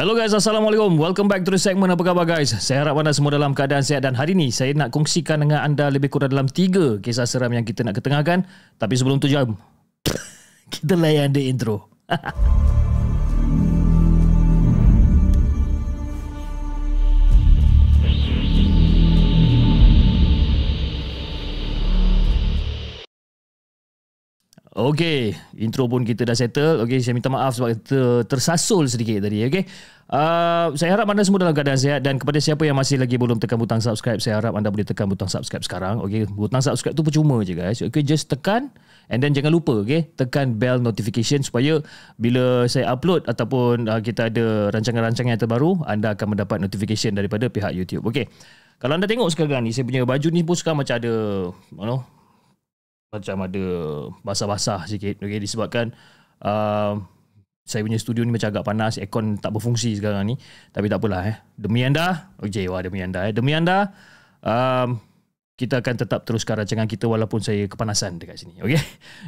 Hello guys, Assalamualaikum. Welcome back to the segment. Apa khabar guys? Saya harap anda semua dalam keadaan sihat dan hari ini saya nak kongsikan dengan anda lebih kurang dalam 3 kisah seram yang kita nak ketengahkan. Tapi sebelum tu jom kita layan the intro. Okey, intro pun kita dah settle. Okey, saya minta maaf sebab tersasul sedikit tadi. Okey, saya harap anda semua dalam keadaan sihat dan kepada siapa yang masih lagi belum tekan butang subscribe, saya harap anda boleh tekan butang subscribe sekarang. Okey, butang subscribe tu percuma je guys. Okey, just tekan and then jangan lupa tekan bell notification supaya bila saya upload ataupun kita ada rancangan-rancangan yang terbaru, anda akan mendapat notification daripada pihak YouTube. Okey, kalau anda tengok sekarang ni, saya punya baju ni pun sekarang macam ada macam ada basah-basah sikit, okay, disebabkan saya punya studio ni macam agak panas, aircon tak berfungsi sekarang ni. Tapi tak apalah demi anda, demi anda kita akan tetap teruskan rancangan kita walaupun saya kepanasan dekat sini. Okay,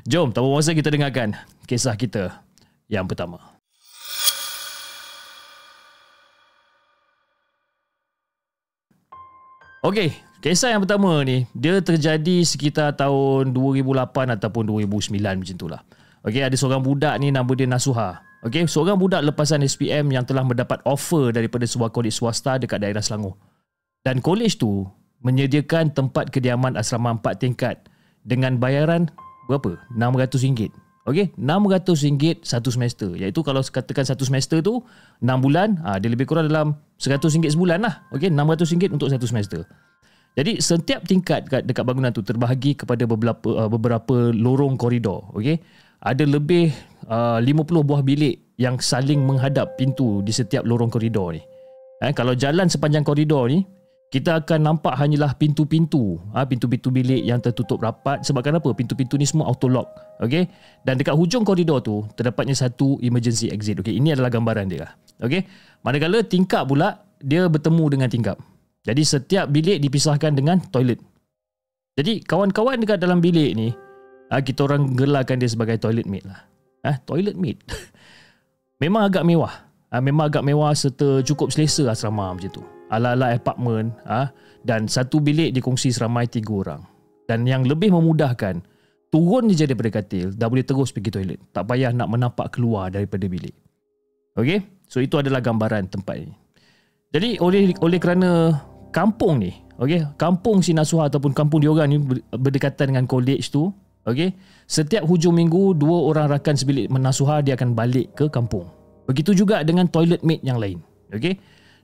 jom tanpa masa kita dengarkan kisah kita yang pertama. Okay, kisah yang pertama ni, dia terjadi sekitar tahun 2008 ataupun 2009 macam tu lah. Okay, ada seorang budak ni nama dia Nasuha. Okay, seorang budak lepasan SPM yang telah mendapat offer daripada sebuah kolej swasta dekat daerah Selangor. Dan kolej tu menyediakan tempat kediaman asrama 4 tingkat dengan bayaran berapa? RM600. Okay, RM600 satu semester. Iaitu kalau katakan satu semester tu 6 bulan, dia lebih kurang dalam RM100 sebulan lah. Okay, RM600 untuk satu semester. Jadi setiap tingkat dekat bangunan tu terbahagi kepada beberapa lorong koridor. Okay, ada lebih 50 buah bilik yang saling menghadap pintu di setiap lorong koridor ni. Kalau jalan sepanjang koridor ni, kita akan nampak hanyalah pintu-pintu bilik yang tertutup rapat. Sebab kenapa? Pintu-pintu ni semua auto lock. Okay? Dan dekat hujung koridor tu terdapatnya satu emergency exit. Okay? Ini adalah gambaran dia. Okay? Manakala tingkap pula dia bertemu dengan tingkap. Jadi setiap bilik dipisahkan dengan toilet. Jadi kawan-kawan dekat dalam bilik ni, kita orang gelarkan dia sebagai toilet mate lah. Toilet mate. Memang agak mewah serta cukup selesa asrama macam tu. Ala-ala apartmen, dan satu bilik dikongsi seramai 3 orang. Dan yang lebih memudahkan, turun je daripada katil dah boleh terus pergi toilet. Tak payah nak menampak keluar daripada bilik. Okey, so itu adalah gambaran tempat ni. Jadi oleh kerana kampung ni, kampung si Nasuha ataupun kampung diorang ni berdekatan dengan college tu, setiap hujung minggu 2 orang rakan sebilik Nasuha dia akan balik ke kampung. Begitu juga dengan toilet mate yang lain.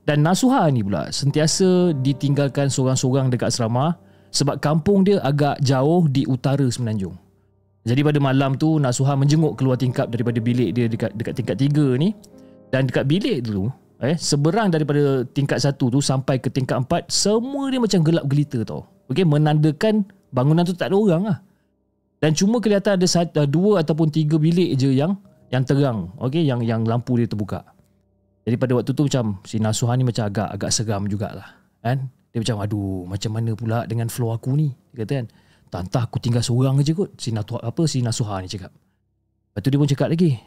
Dan Nasuha ni pula sentiasa ditinggalkan seorang-seorang dekat asrama sebab kampung dia agak jauh di utara Semenanjung. Jadi pada malam tu Nasuha menjenguk keluar tingkap daripada bilik dia dekat tingkat 3 ni, dan dekat bilik tu seberang daripada tingkat 1 tu sampai ke tingkat 4 semua dia macam gelap gelita tau. Menandakan bangunan tu tak ada orang lah. Dan cuma kelihatan ada 2 ataupun 3 bilik je yang terang, yang lampu dia terbuka. Jadi pada waktu tu macam si Nasuha ni macam agak seram jugalah, kan? Dia macam aduh, macam mana pula dengan floor aku ni? Dia kata kan, "Tantah aku tinggal seorang je kot." Si Nasuha ni cakap. Lepas tu dia pun cakap lagi,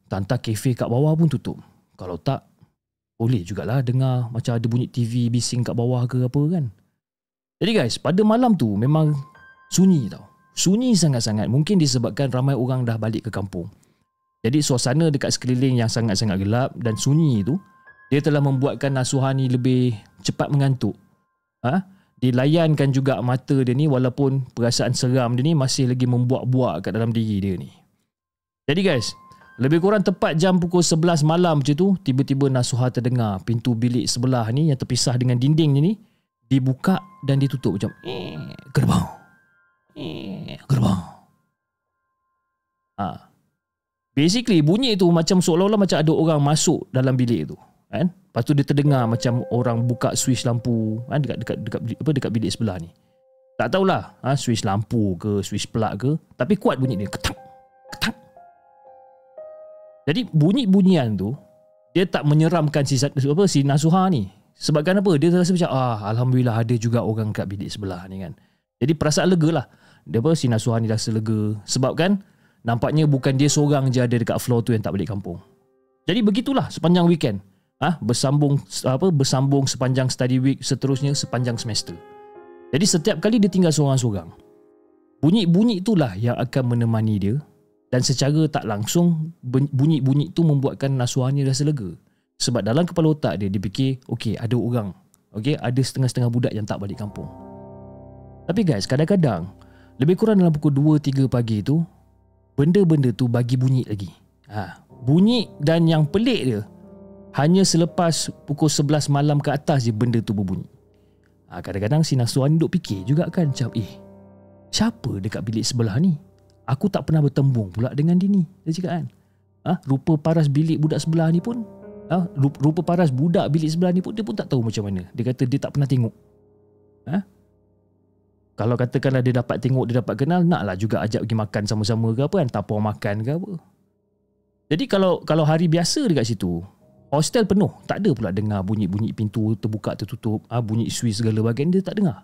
"Tantah kafe kat bawah pun tutup. Kalau tak, boleh jugalah dengar macam ada bunyi TV bising kat bawah ke apa kan." Jadi guys, pada malam tu memang sunyi tau. Sunyi sangat-sangat. Mungkin disebabkan ramai orang dah balik ke kampung. Jadi suasana dekat sekeliling yang sangat-sangat gelap dan sunyi tu, dia telah membuatkan Nasuha ni lebih cepat mengantuk. Dilayankan juga mata dia ni walaupun perasaan seram dia ni masih lagi membuak-buak kat dalam diri dia ni. Jadi guys, lebih kurang tepat jam pukul 11 malam macam tu, tiba-tiba Nasuha terdengar pintu bilik sebelah ni yang terpisah dengan dinding ni dibuka dan ditutup macam gerbang. Basically bunyi tu macam seolah-olah macam ada orang masuk dalam bilik tu, kan? Lepas tu dia terdengar macam orang buka switch lampu, kan, dekat bilik sebelah ni. Tak tahulah, switch lampu ke, switch plug ke, tapi kuat bunyi dia, ketap, ketap. Jadi bunyi-bunyian tu dia tak menyeramkan si Nasuha ni. Sebabkan apa? Dia rasa macam alhamdulillah ada juga orang kat bilik sebelah ni kan. Jadi perasaan lega lah. Si Nasuha ni rasa lega sebab kan nampaknya bukan dia seorang je ada dekat floor tu yang tak balik kampung. Jadi begitulah sepanjang weekend. Bersambung sepanjang study week, seterusnya sepanjang semester. Jadi setiap kali dia tinggal seorang-seorang, bunyi-bunyi itulah yang akan menemani dia, dan secara tak langsung bunyi-bunyi itu membuatkan Nasuha ni rasa lega. Sebab dalam kepala otak dia, dia fikir, okey, ada orang, okey, ada setengah-setengah budak yang tak balik kampung. Tapi guys, kadang-kadang lebih kurang dalam pukul 2-3 pagi tu, benda-benda tu bagi bunyi lagi. Bunyi, dan yang pelik dia, hanya selepas pukul 11 malam ke atas je benda tu berbunyi. Kadang-kadang si Nasuha ni duk fikir juga kan, macam siapa dekat bilik sebelah ni? Aku tak pernah bertembung pula dengan dia ni. Dia cakap kan, rupa paras bilik budak sebelah ni pun, rupa paras budak bilik sebelah ni pun, dia pun tak tahu macam mana. Dia kata dia tak pernah tengok. Kalau katakanlah dia dapat tengok, dia dapat kenal, naklah juga ajak pergi makan sama-sama ke apa kan, tapau makan ke apa. Jadi kalau hari biasa dekat situ, hostel penuh, tak ada pula dengar bunyi-bunyi pintu terbuka tertutup, bunyi switch segala bahagian, dia tak dengar.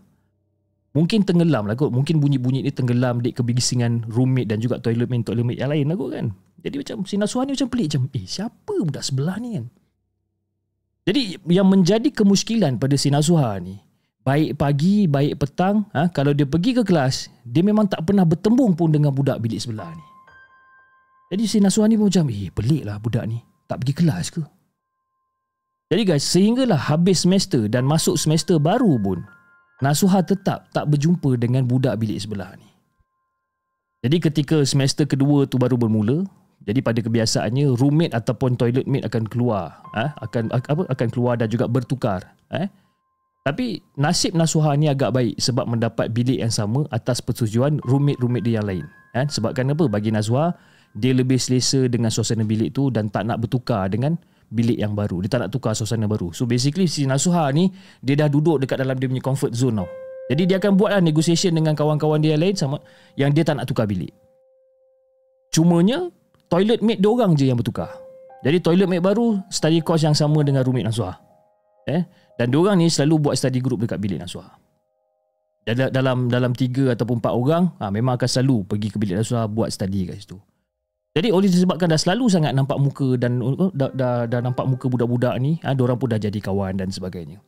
Mungkin tenggelam lah kot, mungkin bunyi-bunyi ni tenggelam di kebisingan roommate dan juga toilet mate yang lain lah kot kan. Jadi macam si Nasuha ni macam pelik, macam siapa budak sebelah ni kan. Jadi yang menjadi kemuskilan pada si Nasuha ni, baik pagi, baik petang, kalau dia pergi ke kelas, dia memang tak pernah bertembung pun dengan budak bilik sebelah ni. Jadi si Nasuha ni pun macam, pelik lah budak ni, tak pergi kelas ke? Jadi guys, sehinggalah habis semester dan masuk semester baru pun, Nasuha tetap tak berjumpa dengan budak bilik sebelah ni. Jadi ketika semester kedua tu baru bermula, jadi pada kebiasaannya roommate ataupun toilet mate akan keluar, akan keluar dan juga bertukar. Tapi nasib Nasuha ni agak baik sebab mendapat bilik yang sama atas persetujuan roommate dia yang lain. Sebabkan apa? Bagi Nasuha, dia lebih selesa dengan suasana bilik tu dan tak nak bertukar dengan bilik yang baru. Dia tak nak tukar suasana baru. So basically si Nasuha ni, dia dah duduk dekat dalam dia punya comfort zone tau. Jadi dia akan buatlah negotiation dengan kawan-kawan dia yang lain sama yang dia tak nak tukar bilik. Cumanya toilet mate dia orang je yang bertukar. Jadi toilet mate baru study course yang sama dengan roommate Nasuha. Dan dia orang ni selalu buat study group dekat bilik Nasuha. Dalam 3 ataupun 4 orang, memang akan selalu pergi ke bilik Nasuha buat study kat situ. Jadi oleh disebabkan dah selalu sangat nampak muka dan dah nampak muka budak-budak ni, diorang pun dah jadi kawan dan sebagainya.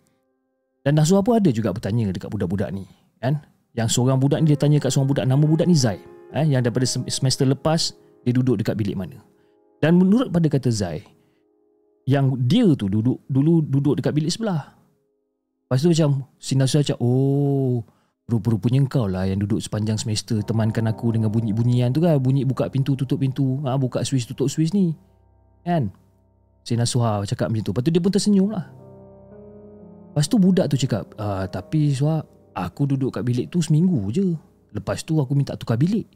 Dan Nasuha pun ada juga bertanya dekat budak-budak ni, kan? Yang seorang budak ni dia tanya kat seorang budak, nama budak ni Zai, yang daripada semester lepas dia duduk dekat bilik mana. Dan menurut pada kata Zai, yang dia tu dulu duduk dekat bilik sebelah. Lepas tu macam si Nasuha macam, rupa-rupanya kau lah yang duduk sepanjang semester temankan aku dengan bunyi-bunyian tu kan. Bunyi buka pintu, tutup pintu, buka switch, tutup switch ni. Kan? Si Nasuha cakap macam tu. Lepas tu dia pun tersenyum lah. Lepas tu budak tu cakap, tapi Suha, aku duduk kat bilik tu seminggu je. Lepas tu aku minta tukar bilik.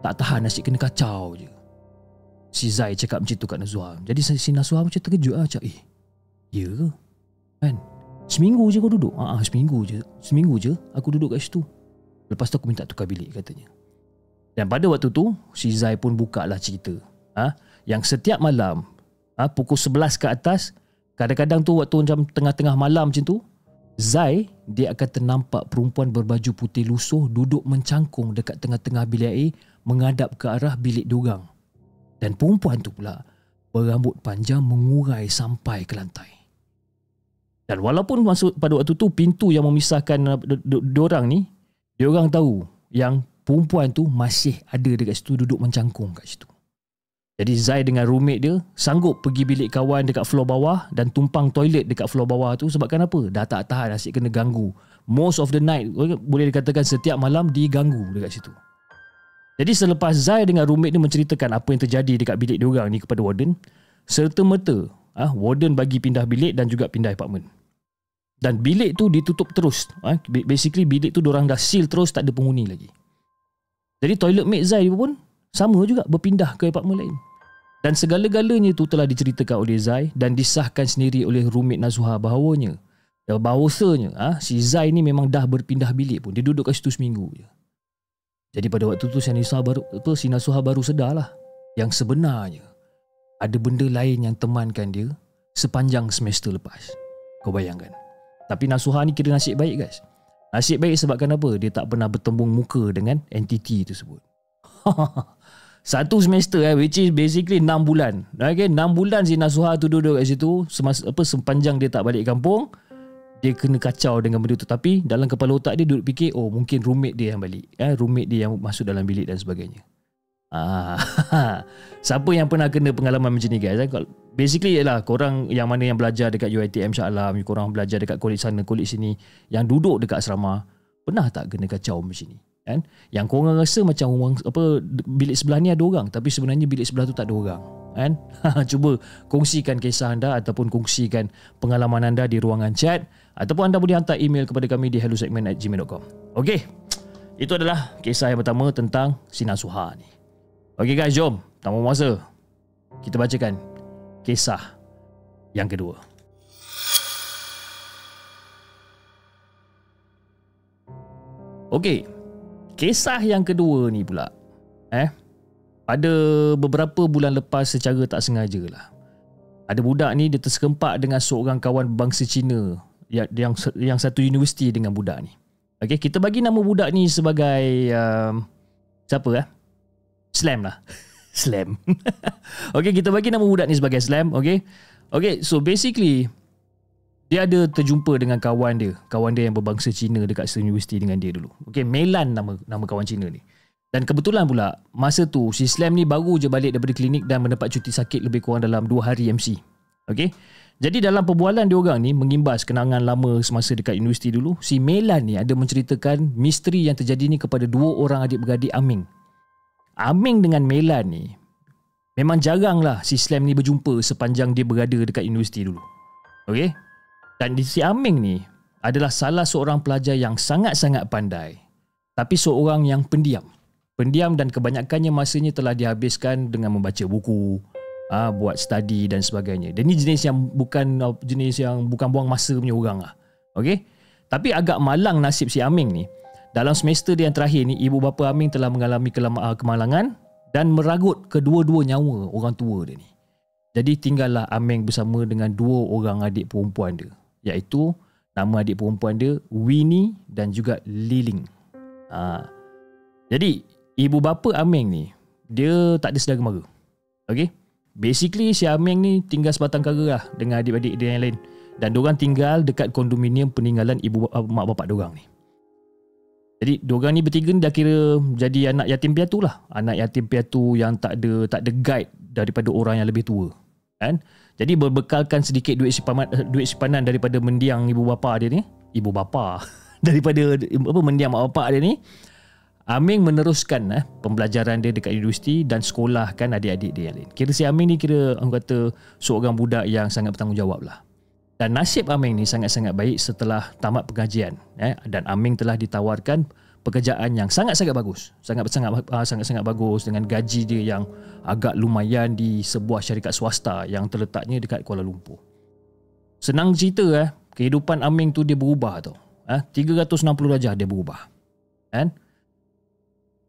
Tak tahan, asyik kena kacau je. Si Zai cakap macam tu kat Nasuha. Jadi si Nasuha macam terkejut lah. Macam, ya ke? Kan? Seminggu je kau duduk? Seminggu je aku duduk kat situ. Lepas tu aku minta tukar bilik katanya. Dan pada waktu tu si Zai pun buka lah cerita, yang setiap malam pukul 11 ke atas, kadang-kadang tu waktu macam tengah-tengah malam macam tu, Zai dia akan ternampak perempuan berbaju putih lusuh duduk mencangkung dekat tengah-tengah bilik air menghadap ke arah bilik diorang. Dan perempuan tu pula berambut panjang mengurai sampai ke lantai. Dan walaupun masuk pada waktu tu pintu yang memisahkan diorang ni, diorang tahu yang perempuan tu masih ada dekat situ duduk mencangkung kat situ. Jadi Zai dengan roommate dia sanggup pergi bilik kawan dekat floor bawah dan tumpang toilet dekat floor bawah tu sebabkan apa? Dah tak tahan, asyik kena ganggu. Most of the night, boleh dikatakan setiap malam diganggu dekat situ. Jadi selepas Zai dengan roommate dia menceritakan apa yang terjadi dekat bilik diorang ni kepada warden, serta-merta warden bagi pindah bilik dan juga pindah apartmen. Dan bilik tu ditutup terus. Basically bilik tu diorang dah seal terus, tak ada penghuni lagi. Jadi toilet mate Zai pun sama juga, berpindah ke apartmen lain. Dan segala-galanya tu telah diceritakan oleh Zai dan disahkan sendiri oleh roommate Nasuha bahawasanya si Zai ni memang dah berpindah bilik pun. Dia duduk kat situ seminggu je. Jadi pada waktu tu si Nasuha baru sedar lah yang sebenarnya ada benda lain yang temankan dia sepanjang semester lepas. Kau bayangkan. Tapi Nasuha ni kira nasib baik guys. Nasib baik sebabkan apa? Dia tak pernah bertembung muka dengan entiti tersebut. Satu semester which is basically 6 bulan. Okay, 6 bulan si Nasuha tu duduk kat situ sepanjang dia tak balik kampung. Dia kena kacau dengan benda tu. Tapi dalam kepala otak dia duduk fikir, oh mungkin roommate dia yang balik, roommate dia yang masuk dalam bilik dan sebagainya. Siapa yang pernah kena pengalaman macam ni guys? Basically ialah korang yang mana yang belajar dekat UiTM Shah Alam, korang belajar dekat kolej sana kolej sini, yang duduk dekat asrama, pernah tak kena kacau macam ni? Kan? Yang korang rasa macam bilik sebelah ni ada orang, tapi sebenarnya bilik sebelah tu tak ada orang. Kan? Cuba kongsikan kisah anda ataupun kongsikan pengalaman anda di ruangan chat, ataupun anda boleh hantar email kepada kami di hellosegment@gmail.com. Okey, itu adalah kisah yang pertama tentang si Nasuha ni. Okey guys, jom tanpa masa kita bacakan kisah yang kedua. Okey, kisah yang kedua ni pula pada beberapa bulan lepas secara tak sengaja lah, ada budak ni dia terserempak dengan seorang kawan bangsa Cina yang satu universiti dengan budak ni. Okey, kita bagi nama budak ni sebagai siapa Slam lah. Slam. Okey, kita bagi nama budak ni sebagai Slam. Okey, so basically dia ada terjumpa dengan kawan dia yang berbangsa Cina dekat universiti dengan dia dulu. Okey, Melan nama kawan Cina ni. Dan kebetulan pula masa tu si Slam ni baru je balik daripada klinik dan mendapat cuti sakit lebih kurang dalam 2 hari MC. Okey. Jadi dalam perbualan diorang ni mengimbas kenangan lama semasa dekat universiti dulu, si Melan ni ada menceritakan misteri yang terjadi ni kepada 2 orang adik-beradik Aming. Aming dengan Melan ni memang jaranglah si Slam ni berjumpa sepanjang dia berada dekat universiti dulu. Okey. Dan si Aming ni adalah salah seorang pelajar yang sangat-sangat pandai, tapi seorang yang pendiam. Pendiam dan kebanyakannya masanya telah dihabiskan dengan membaca buku, buat study dan sebagainya. Dan ni jenis yang bukan buang masa punya orang lah. Okey. Tapi agak malang nasib si Aming ni. Dalam semester dia yang terakhir ni, ibu bapa Aming telah mengalami kemalangan dan meragut kedua-dua nyawa orang tua dia ni. Jadi tinggallah Aming bersama dengan 2 orang adik perempuan dia, iaitu nama adik perempuan dia Winnie dan juga Liling. Jadi ibu bapa Aming ni dia tak ada saudara mara. Okey. Basically si Aming ni tinggal sebatang kara lah dengan adik-adik dia yang lain, dan diorang tinggal dekat kondominium peninggalan mak bapak diorang ni. Jadi diorang ni bertiga ni dah kira jadi anak yatim piatu lah. Anak yatim piatu yang tak ada guide daripada orang yang lebih tua. Kan? Jadi berbekalkan sedikit duit simpanan daripada mendiang ibu bapa dia ni. Ibu bapa daripada mendiang mak bapak dia ni, Aming meneruskan pembelajaran dia dekat universiti dan sekolahkan adik-adik dia yang lain. Kira si Aming ni kira orang kata seorang budak yang sangat bertanggungjawab lah. Dan nasib Aming ni sangat-sangat baik setelah tamat pengajian. Dan Aming telah ditawarkan pekerjaan yang sangat-sangat bagus. Sangat-sangat bagus dengan gaji dia yang agak lumayan di sebuah syarikat swasta yang terletaknya dekat Kuala Lumpur. Senang cerita kehidupan Aming tu dia berubah tau. 360 darjah dia berubah. Kan?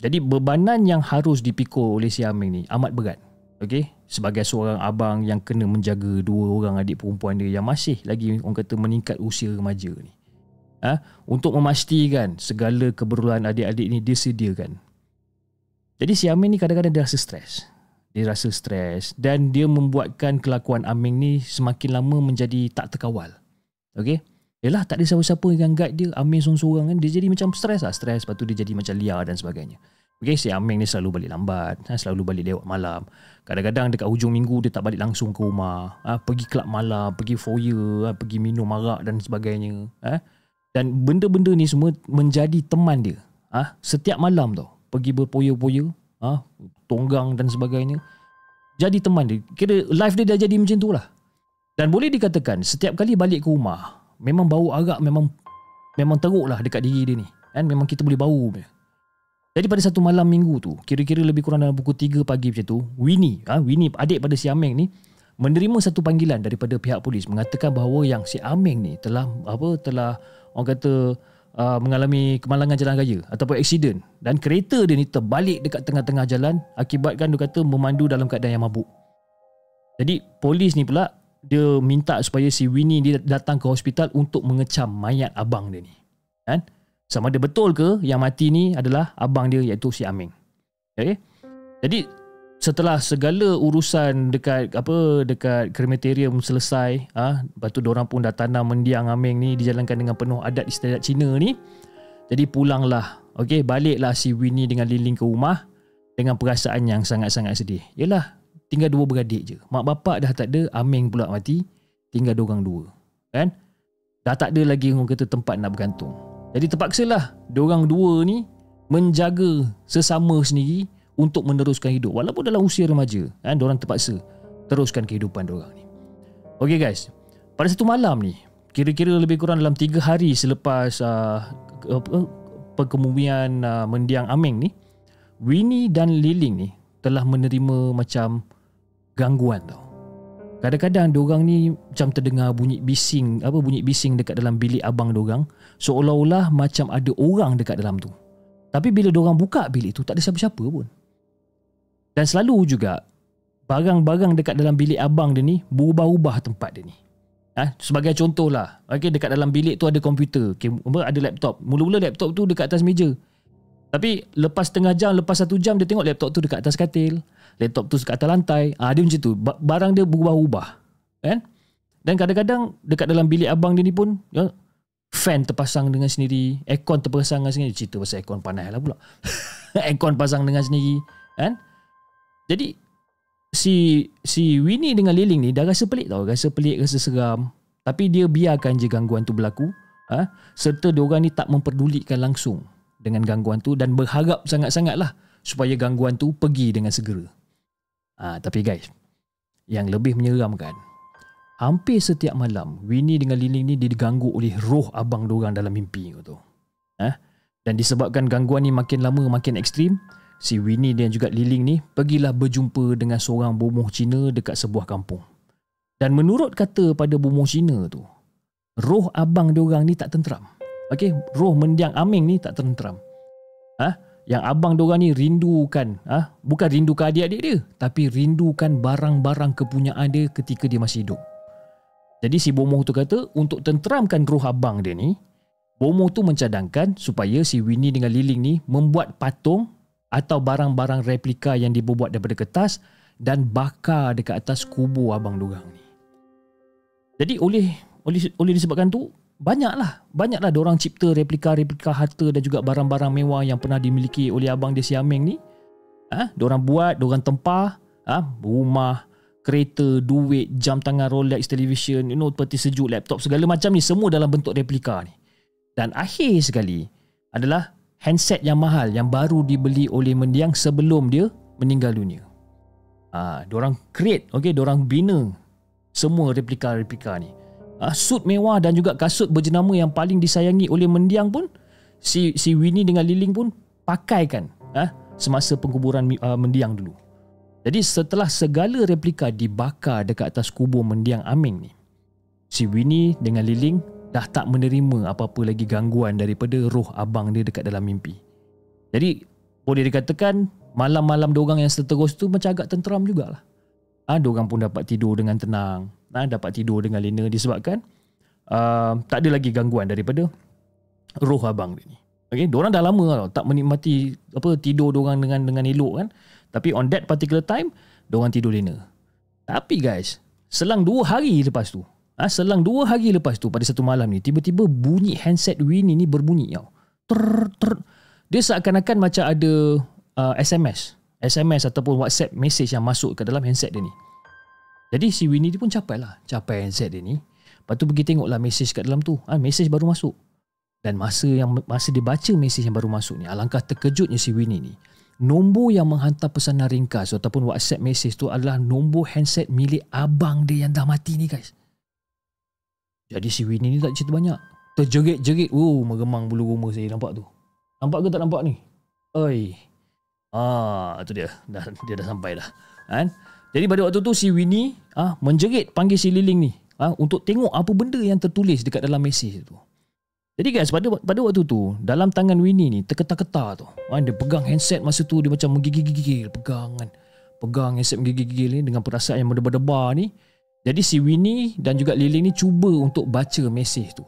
Jadi bebanan yang harus dipikul oleh si Aming ni amat berat. Okey, sebagai seorang abang yang kena menjaga 2 orang adik perempuan dia yang masih lagi orang kata meningkat usia remaja ni. Untuk memastikan segala keperluan adik-adik ni disediakan. Jadi si Aming ni kadang-kadang dia rasa stres. Dia rasa stres dan dia membuatkan kelakuan Aming ni semakin lama menjadi tak terkawal. Okey? Yalah, tak ada siapa-siapa yang guide dia. Aming seorang-seorang kan, dia jadi macam stres lah. Stres, lepas tu dia jadi macam liar dan sebagainya. Okay, si Aming ni selalu balik lambat, selalu balik lewat malam. Kadang-kadang dekat hujung minggu dia tak balik langsung ke rumah. Pergi kelab malam, pergi foyer, pergi minum arak dan sebagainya. Dan benda-benda ni semua menjadi teman dia. Setiap malam tau, pergi berpoya-poya, tonggang dan sebagainya. Jadi teman dia. Kira life dia dah jadi macam tu lah. Dan boleh dikatakan setiap kali balik ke rumah, memang bau arak memang teruk lah dekat diri dia ni. Memang kita boleh bau. Jadi pada satu malam minggu tu, kira-kira lebih kurang dalam pukul 3 pagi macam tu, Winnie adik pada si Aming ni menerima satu panggilan daripada pihak polis mengatakan bahawa yang si Aming ni telah orang kata mengalami kemalangan jalan raya ataupun aksiden, dan kereta dia ni terbalik dekat tengah-tengah jalan akibatkan dia kata memandu dalam keadaan yang mabuk. Jadi polis ni pula dia minta supaya si Winnie dia datang ke hospital untuk mengecam mayat abang dia ni. Kan? Sama ada betul ke yang mati ni adalah abang dia, iaitu si Aming. Okay? Jadi setelah segala urusan dekat krematorium selesai, lepas tu diorang pun dah tanam mendiang Aming ni dijalankan dengan penuh adat istiadat Cina ni. Jadi pulanglah, okey, baliklah si Winnie dengan Liling ke rumah dengan perasaan yang sangat-sangat sedih. Yalah, tinggal dua beradik je. Mak bapak dah tak ada, Aming pula mati, tinggal diorang dua. Kan? Dah tak ada lagi orang kata tempat nak bergantung. Jadi terpaksalah diorang dua ni menjaga sesama sendiri untuk meneruskan hidup walaupun dalam usia remaja, kan, diorang terpaksa teruskan kehidupan diorang ni. Okey guys, pada satu malam ni, kira-kira lebih kurang dalam 3 hari selepas perkebumian mendiang Aming ni, Winnie dan Liling ni telah menerima macam gangguan tau. Kadang-kadang diorang ni macam terdengar bunyi bising dekat dalam bilik abang diorang, seolah-olah macam ada orang dekat dalam tu. Tapi bila diorang buka bilik tu, tak ada siapa-siapa pun. Dan selalu juga barang-barang dekat dalam bilik abang dia ni berubah-ubah tempat dia ni. Sebagai contoh lah, okay, dekat dalam bilik tu ada komputer, ada laptop. Mula-mula laptop tu dekat atas meja. Tapi lepas setengah jam, lepas 1 jam, dia tengok laptop tu dekat atas katil. Laptop tu dekat atas lantai. Dia macam tu. Barang dia berubah-ubah. Kan? Dan kadang-kadang dekat dalam bilik abang dia ni pun, fan terpasang dengan sendiri. Aircon terpasang dengan sendiri. Cerita pasal aircon panas lah pula. Aircon pasang dengan sendiri. Kan? Jadi si Winnie dengan Liling ni dah rasa pelik tau, rasa pelik, rasa seram, tapi dia biarkan je gangguan tu berlaku, serta diorang ni tak memperdulikan langsung dengan gangguan tu dan berharap sangat-sangatlah supaya gangguan tu pergi dengan segera. Tapi guys, yang lebih menyeramkan, hampir setiap malam Winnie dengan Liling ni diganggu oleh roh abang diorang dalam mimpi tu. Dan disebabkan gangguan ni makin lama makin ekstrim, si Winnie dan juga Liling ni pergilah berjumpa dengan seorang bomoh Cina dekat sebuah kampung. Dan menurut kata pada bomoh Cina tu, roh abang diorang ni tak tenteram. Okey, roh mendiang Aming ni tak tenteram. Yang abang diorang ni rindukan, bukan rindukan adik-adik dia, tapi rindukan barang-barang kepunyaan dia ketika dia masih hidup. Jadi si bomoh tu kata untuk tenteramkan roh abang dia ni, bomoh tu mencadangkan supaya si Winnie dengan Liling ni membuat patung atau barang-barang replika yang dibuat daripada kertas dan bakar dekat atas kubur abang diorang ni. Jadi oleh disebabkan tu, banyaklah diorang cipta replika-replika harta dan juga barang-barang mewah yang pernah dimiliki oleh abang dia si Aming ni. Diorang buat, diorang tempah, rumah, kereta, duit, jam tangan Rolex, television, peti sejuk, laptop, segala macam ni semua dalam bentuk replika ni. Dan akhir sekali adalah handset yang mahal yang baru dibeli oleh mendiang sebelum dia meninggal dunia. Diorang create, diorang bina semua replika-replika ni. Suit mewah dan juga kasut berjenama yang paling disayangi oleh mendiang pun si Winnie dengan Liling pun pakaikan semasa penguburan mendiang dulu. Jadi setelah segala replika dibakar dekat atas kubur mendiang Aming ni, si Winnie dengan Liling dah tak menerima apa-apa lagi gangguan daripada roh abang dia dekat dalam mimpi. Jadi boleh dikatakan malam-malam diorang yang seterus tu macam agak tenteram jugalah. Diorang pun dapat tidur dengan tenang, dapat tidur dengan lena disebabkan tak ada lagi gangguan daripada roh abang dia ni. Diorang dah lama tau tak menikmati tidur diorang dengan elok kan. Tapi on that particular time diorang tidur lena. Tapi guys, selang 2 hari lepas tu, pada satu malam ni, tiba-tiba bunyi handset Winnie ni berbunyi tau. Dia seakan-akan macam ada SMS ataupun WhatsApp message yang masuk ke dalam handset dia ni. Jadi si Winnie ni pun capai handset dia ni. Lepas tu pergi tengoklah message kat dalam tu. Message baru masuk. Dan masa dia baca message yang baru masuk ni, alangkah terkejutnya si Winnie ni. Nombor yang menghantar pesanan ringkas ataupun WhatsApp message tu adalah nombor handset milik abang dia yang dah mati ni guys. Jadi si Winnie ni tak cerita banyak. Terjerit-jerit. Meremang bulu roma saya nampak tu. Nampak ke tak nampak ni? Oi. Tu dia. Dia dah sampai dah. Kan? Jadi pada waktu tu si Winnie menjerit panggil si Liling ni untuk tengok apa benda yang tertulis dekat dalam mesej tu. Jadi guys, pada waktu tu dalam tangan Winnie ni terketar-ketar tu. Dia pegang handset masa tu, dia macam menggigil-gigil, pegang handset menggigil-gigil ni dengan perasaan yang berdebar-debar ni. Jadi si Winnie dan juga Liling ni cuba untuk baca mesej tu.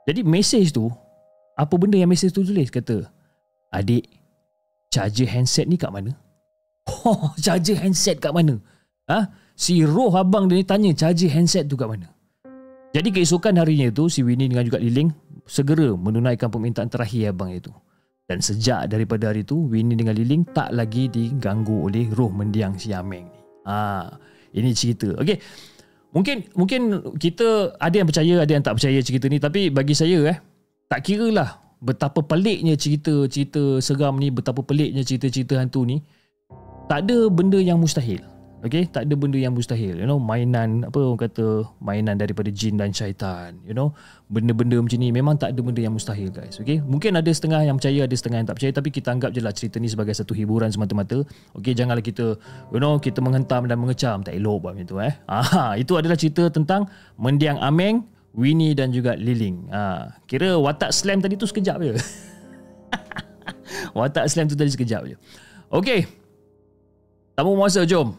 Jadi mesej tu, apa benda yang mesej tu tulis? Kata, adik, charger handset ni kat mana? Oh, charger handset kat mana? Si roh abang dia ni tanya charger handset tu kat mana? Jadi keesokan harinya tu, si Winnie dengan juga Liling segera menunaikan permintaan terakhir abang itu. Dan sejak daripada hari tu, Winnie dengan Liling tak lagi diganggu oleh roh mendiang si Ameng ni. Ini cerita. Okey. Mungkin kita ada yang percaya, ada yang tak percaya cerita ni, tapi bagi saya tak kiralah betapa peliknya cerita seram ni, betapa peliknya cerita-cerita hantu ni, tak ada benda yang mustahil. Okey, tak ada benda yang mustahil. Mainan orang kata, mainan daripada jin dan syaitan. Benda-benda macam ni memang tak ada benda yang mustahil, guys. Okey, mungkin ada setengah yang percaya, ada setengah yang tak percaya, tapi kita anggap je lah cerita ni sebagai satu hiburan semata-mata. Okey, janganlah kita kita menghentam dan mengecam, tak elok buat macam tu itu adalah cerita tentang mendiang Ameng, Winnie dan juga Liling. Kira watak slam tadi tu sekejap je. Watak slam tu tadi sekejap je. Okey. Tamu masa, jom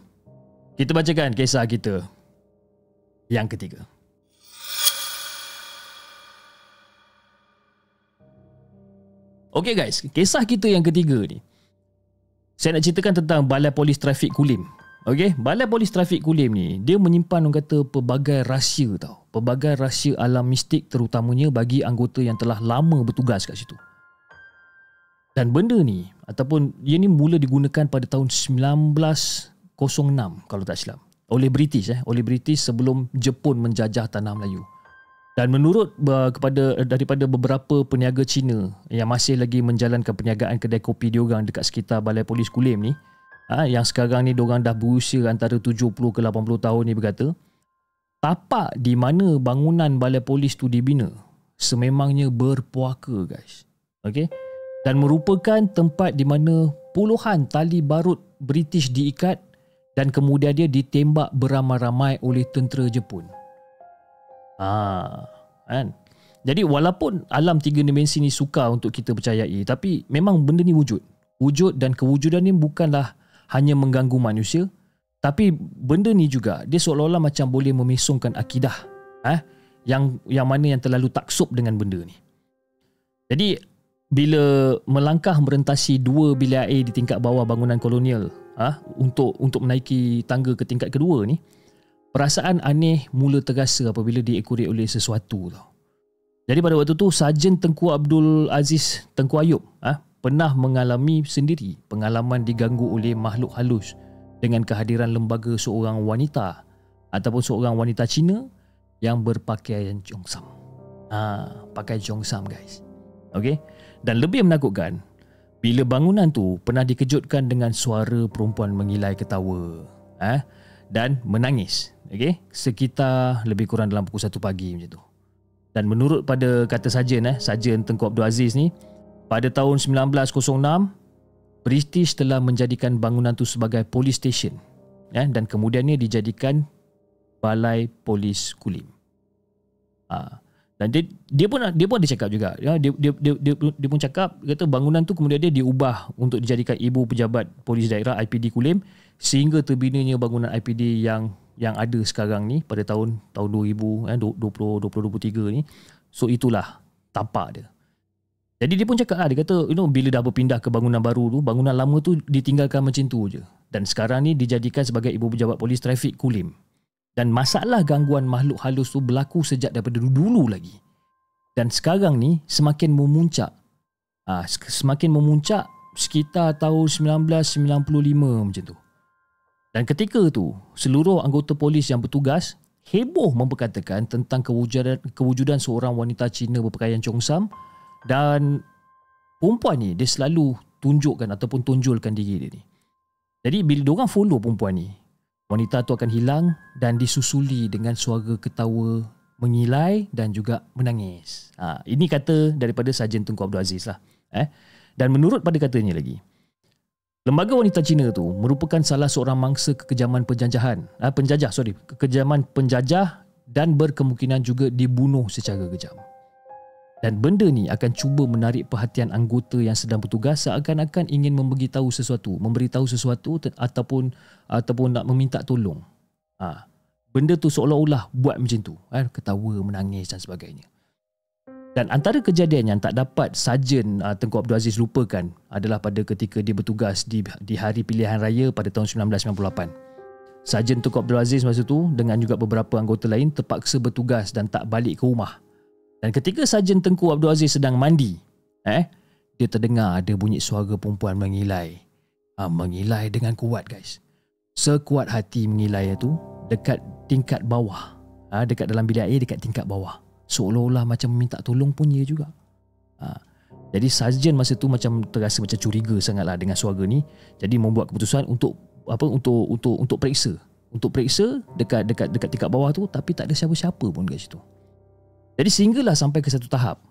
kita bacakan kisah kita yang ketiga. Okey guys, kisah kita yang ketiga ni, saya nak ceritakan tentang Balai Polis Trafik Kulim. Okey, Balai Polis Trafik Kulim ni, dia menyimpan orang kata pelbagai rahsia tau. Pelbagai rahsia alam mistik, terutamanya bagi anggota yang telah lama bertugas kat situ. Dan benda ni, ataupun dia ni mula digunakan pada tahun 1906 kalau tak silap, oleh British sebelum Jepun menjajah tanah Melayu. Dan menurut daripada beberapa peniaga Cina yang masih lagi menjalankan perniagaan kedai kopi diorang dekat sekitar Balai Polis Kulim ni, yang sekarang ni diorang dah berusia antara 70 ke 80 tahun ni, berkata tapak di mana bangunan Balai Polis tu dibina sememangnya berpuaka, guys. Okey, dan merupakan tempat di mana puluhan tali barut British diikat dan kemudian dia ditembak beramai-ramai oleh tentera Jepun. Kan? Jadi walaupun alam tiga dimensi ni sukar untuk kita percayai, tapi memang benda ni wujud. Wujud, dan kewujudan ni bukanlah hanya mengganggu manusia, tapi benda ni juga dia seolah-olah macam boleh memesongkan akidah yang mana yang terlalu taksub dengan benda ni. Jadi bila melangkah merentasi dua bilik air di tingkat bawah bangunan kolonial untuk menaiki tangga ke tingkat kedua ni, perasaan aneh mula terasa apabila diekori oleh sesuatu tau. Jadi pada waktu tu, Sarjan Tengku Abdul Aziz Tengku Ayub pernah mengalami sendiri pengalaman diganggu oleh makhluk halus dengan kehadiran lembaga seorang wanita ataupun seorang wanita Cina yang berpakaian Cheongsam. Pakai Cheongsam, guys. Okey. Dan lebih menakutkan, bila bangunan tu pernah dikejutkan dengan suara perempuan mengilai ketawa dan menangis. Okey, sekitar lebih kurang dalam pukul 1 pagi macam tu. Dan menurut pada kata Sarjan Tengku Abdul Aziz ni, pada tahun 1906 British telah menjadikan bangunan tu sebagai police station, dan kemudiannya dijadikan Balai Polis Kulim. Dan dia pun ada cakap juga, dia pun cakap, kata bangunan tu kemudian dia diubah untuk dijadikan ibu pejabat polis daerah IPD Kulim sehingga terbinanya bangunan IPD yang ada sekarang ni pada tahun 2023 ni. So itulah tapak dia. Jadi dia pun cakap dia kata bila dah berpindah ke bangunan baru tu, bangunan lama tu ditinggalkan macam tu je, dan sekarang ni dijadikan sebagai ibu pejabat polis trafik Kulim. Dan masalah gangguan makhluk halus tu berlaku sejak daripada dulu lagi. Dan sekarang ni semakin memuncak. Semakin memuncak sekitar tahun 1995 macam tu. Dan ketika tu, seluruh anggota polis yang bertugas heboh memperkatakan tentang kewujudan seorang wanita Cina berpakaian Cheongsam, dan perempuan ni dia selalu tunjukkan ataupun tonjolkan diri dia ni. Jadi bila diorang follow perempuan ni, wanita tu akan hilang dan disusuli dengan suara ketawa mengilai dan juga menangis. Ini kata daripada Sarjan Tengku Abdul Aziz lah. Dan menurut pada katanya lagi, lembaga wanita Cina tu merupakan salah seorang mangsa kekejaman kekejaman penjajah dan berkemungkinan juga dibunuh secara kejam. Dan benda ni akan cuba menarik perhatian anggota yang sedang bertugas seakan-akan ingin memberitahu sesuatu ataupun nak meminta tolong. Benda tu seolah-olah buat macam tu, ketawa, menangis dan sebagainya. Dan antara kejadian yang tak dapat Sarjan Tengku Abdul Aziz lupakan adalah pada ketika dia bertugas di hari pilihan raya pada tahun 1998. Sarjan Tengku Abdul Aziz masa tu dengan juga beberapa anggota lain terpaksa bertugas dan tak balik ke rumah. Dan ketika Sarjan Tengku Abdul Aziz sedang mandi, dia terdengar ada bunyi suara perempuan mengilai. Mengilai dengan kuat guys. Sekuat hati mengilai itu dekat tingkat bawah. Dekat dalam bilik air dekat tingkat bawah. Seolah-olah macam minta tolong pun dia juga. Jadi Sarjan masa tu macam terasa macam curiga sangatlah dengan suara ni. Jadi membuat keputusan untuk periksa. Untuk periksa dekat tingkat bawah tu, tapi tak ada siapa-siapa pun kat situ. Jadi sehinggalah sampai ke satu tahap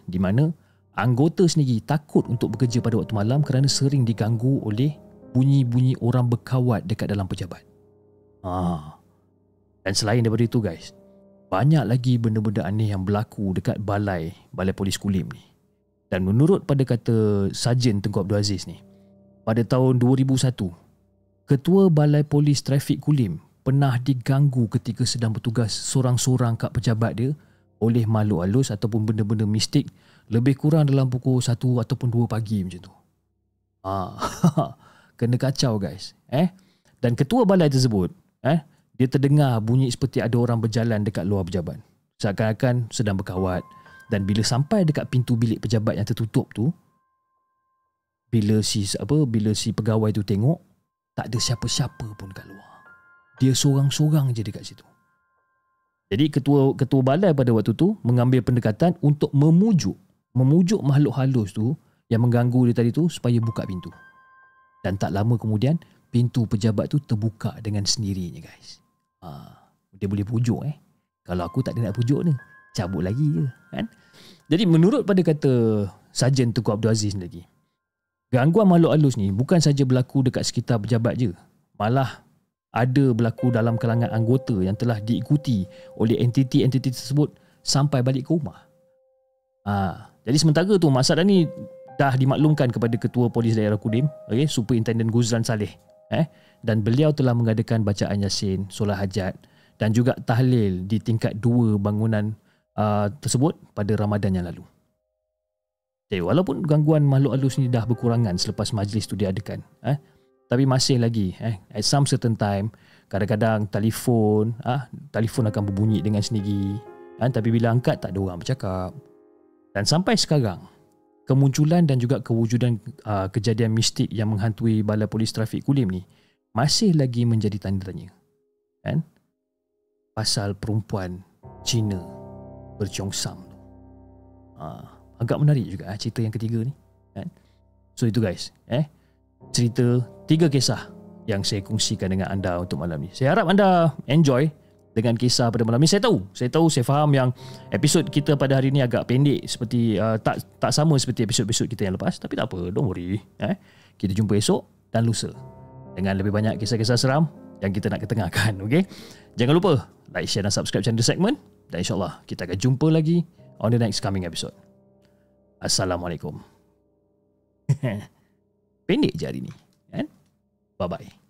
di mana anggota sendiri takut untuk bekerja pada waktu malam kerana sering diganggu oleh bunyi-bunyi orang berkawat dekat dalam pejabat. Dan selain daripada itu guys, banyak lagi benda-benda aneh yang berlaku dekat balai polis Kulim ni. Dan menurut pada kata Sarjan Tengku Abdul Aziz ni, pada tahun 2001, Ketua Balai Polis Trafik Kulim pernah diganggu ketika sedang bertugas sorang-sorang kat pejabat dia oleh makhluk halus ataupun benda-benda mistik lebih kurang dalam pukul 1 ataupun 2 pagi macam tu. Kena kacau guys. Dan ketua balai tersebut, dia terdengar bunyi seperti ada orang berjalan dekat luar pejabat. Seakan-akan sedang berkawat. Dan bila sampai dekat pintu bilik pejabat yang tertutup tu, bila si pegawai tu tengok, tak ada siapa-siapa pun kat luar. Dia sorang-sorang je dekat situ. Jadi ketua balai pada waktu tu mengambil pendekatan untuk memujuk makhluk halus tu yang mengganggu dia tadi tu supaya buka pintu. Dan tak lama kemudian pintu pejabat tu terbuka dengan sendirinya guys. Dia boleh pujuk Kalau aku tak ada nak pujuk ni, cabut lagi je kan. Jadi menurut pada kata Sarjan Tengku Abdul Aziz lagi, gangguan makhluk halus ni bukan saja berlaku dekat sekitar pejabat je, malah ada berlaku dalam kalangan anggota yang telah diikuti oleh entiti-entiti tersebut sampai balik ke rumah. Jadi sementara tu masalah ni dah dimaklumkan kepada Ketua Polis Daerah Kulim, Superintendent Guzlan Saleh, dan beliau telah mengadakan bacaan Yasin, solat hajat dan juga tahlil di tingkat 2 bangunan tersebut pada Ramadan yang lalu. Jadi walaupun gangguan makhluk halus ni dah berkurangan selepas majlis tu diadakan, tapi masih lagi at some certain time kadang-kadang telefon akan berbunyi dengan sendiri, tapi bila angkat tak ada orang bercakap. Dan sampai sekarang kemunculan dan juga kewujudan kejadian mistik yang menghantui Balai Polis Trafik Kulim ni masih lagi menjadi tanda tanya pasal perempuan Cina berciongsam. Agak menarik juga cerita yang ketiga ni So itu guys, cerita 3 kisah yang saya kongsikan dengan anda untuk malam ni. Saya harap anda enjoy dengan kisah pada malam ni. Saya faham yang episod kita pada hari ni agak pendek, seperti tak sama seperti episod-episod kita yang lepas, tapi tak apa, don't worry. Kita jumpa esok dan lusa dengan lebih banyak kisah-kisah seram yang kita nak ketengahkan. Okay? Jangan lupa like, share dan subscribe channel The Segment, dan insyaAllah kita akan jumpa lagi on the next coming episode. Assalamualaikum. Pendek je hari ni. Bye-bye.